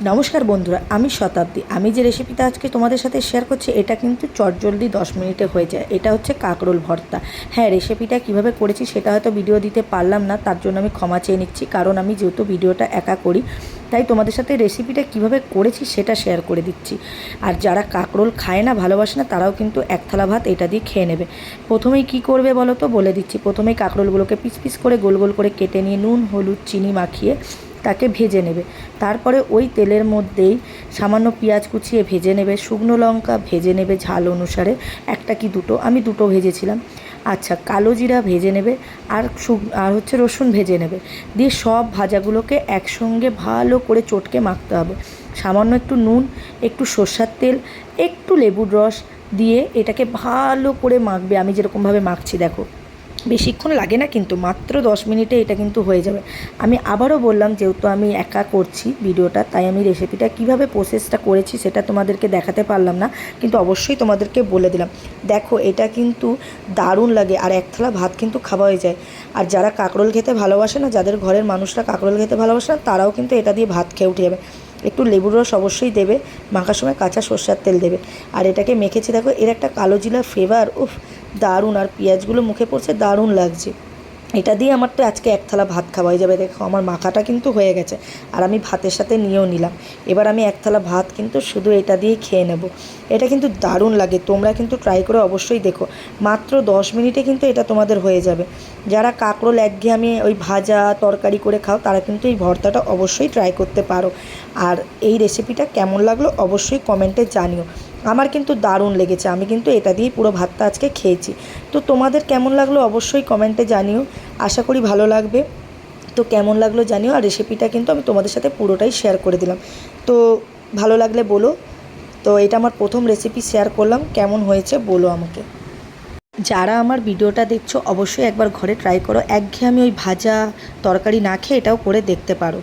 নমস্কার বন্ধুরা, আমি শতাব্দী। আমি যে রেসিপিটা আজকে তোমাদের সাথে শেয়ার করছি এটা কিন্তু চটজলদি 10 মিনিটে হয়ে যায়। এটা হচ্ছে কাঁকরোল ভর্তা। হ্যাঁ, রেসিপিটা কিভাবে করেছি সেটা হয়তো ভিডিও দিতে পারলাম না, তার জন্য আমি ক্ষমা চেয়ে নিচ্ছি। কারণ আমি যেহেতু ভিডিওটা একা করি, তাই তোমাদের সাথে রেসিপিটা কিভাবে করেছি সেটা শেয়ার করে দিচ্ছি। আর যারা কাঁকরোল খায় না, ভালোবাসে না, তারাও কিন্তু এক থালা ভাত এটা দিয়ে খেয়ে নেবে। প্রথমেই কি করবে বলো তো, বলে দিচ্ছি। প্রথমেই কাঁকরোলগুলোকে পিস পিস করে গোল গোল করে কেটে নিয়ে নুন হলুদ চিনি মাখিয়ে তাকে ভেজে নেবে। তারপরে ওই তেলের মধ্যেই সামান্য পেঁয়াজ কুচিয়ে ভেজে নেবে, শুকনো লঙ্কা ভেজে নেবে ঝাল অনুসারে, একটা কি দুটো, আমি দুটো ভেজেছিলাম। আচ্ছা, কালো জিরা ভেজে নেবে, আর হচ্ছে রসুন ভেজে নেবে। দিয়ে সব ভাজাগুলোকে একসঙ্গে ভালো করে চটকে মাখতে হবে। সামান্য একটু নুন, একটু সর্ষের তেল, একটু লেবুর রস দিয়ে এটাকে ভালো করে মাখবে। আমি যেরকমভাবে মাখছি দেখো, বেশিক্ষণ লাগে না, কিন্তু মাত্র 10 মিনিটে এটা কিন্তু হয়ে যাবে। আমি আবারও বললাম, যেহেতু আমি একা করছি ভিডিওটা, তাই আমি রেসিপিটা কিভাবে প্রসেসটা করেছি সেটা তোমাদেরকে দেখাতে পারলাম না, কিন্তু অবশ্যই তোমাদেরকে বলে দিলাম। দেখো, এটা কিন্তু দারুণ লাগে, আর এক থালা ভাত কিন্তু খাওয়া হয়ে যায়। আর যারা কাঁকরোল খেতে ভালোবাসে না, যাদের ঘরের মানুষরা কাঁকরোল খেতে ভালোবাসে না, তারাও কিন্তু এটা দিয়ে ভাত খেয়ে উঠে যাবে। একটু লেবুর রস অবশ্যই দেবে, মাখার সময় কাঁচা সর্ষের তেল দেবে। আর এটাকে মেখেছি দেখো, এর একটা কালো জিরার ফ্লেভার, উফ দারুণ। আর পেঁয়াজগুলো মুখে পড়ছে, দারুণ লাগছে। এটা দিয়ে আমার তো আজকে এক থালা ভাত খাওয়া হয়ে যাবে। দেখো, আমার মাখাটা কিন্তু হয়ে গেছে, আর আমি ভাতের সাথে নিয়েও নিলাম। এবার আমি এক থালা ভাত কিন্তু শুধু এটা দিয়েই খেয়ে নেব। এটা কিন্তু দারুণ লাগে, তোমরা কিন্তু ট্রাই করে অবশ্যই দেখো। মাত্র 10 মিনিটে কিন্তু এটা তোমাদের হয়ে যাবে। যারা কাঁকরোল একঘেয়েমি ওই ভাজা তরকারি করে খাও, তারা কিন্তু এই ভর্তাটা অবশ্যই ট্রাই করতে পারো। আর এই রেসিপিটা কেমন লাগলো অবশ্যই কমেন্টে জানিও। আমার কিন্তু দারুণ লেগেছে, আমি কিন্তু এটা দিয়েই পুরো ভাতটা আজকে খেয়েছি। তো তোমাদের কেমন লাগলো অবশ্যই কমেন্টে জানিও, আশা করি ভালো লাগবে। তো কেমন লাগলো জানিও। আর রেসিপিটা কিন্তু আমি তোমাদের সাথে পুরোটাই শেয়ার করে দিলাম। তো ভালো লাগলে বলো। তো এটা আমার প্রথম রেসিপি শেয়ার করলাম, কেমন হয়েছে বলো আমাকে। যারা আমার ভিডিওটা দেখছো অবশ্যই একবার ঘরে ট্রাই করো, একঘেয়েমি ওই ভাজা তরকারি না খেয়ে এটাও করে দেখতে পারো।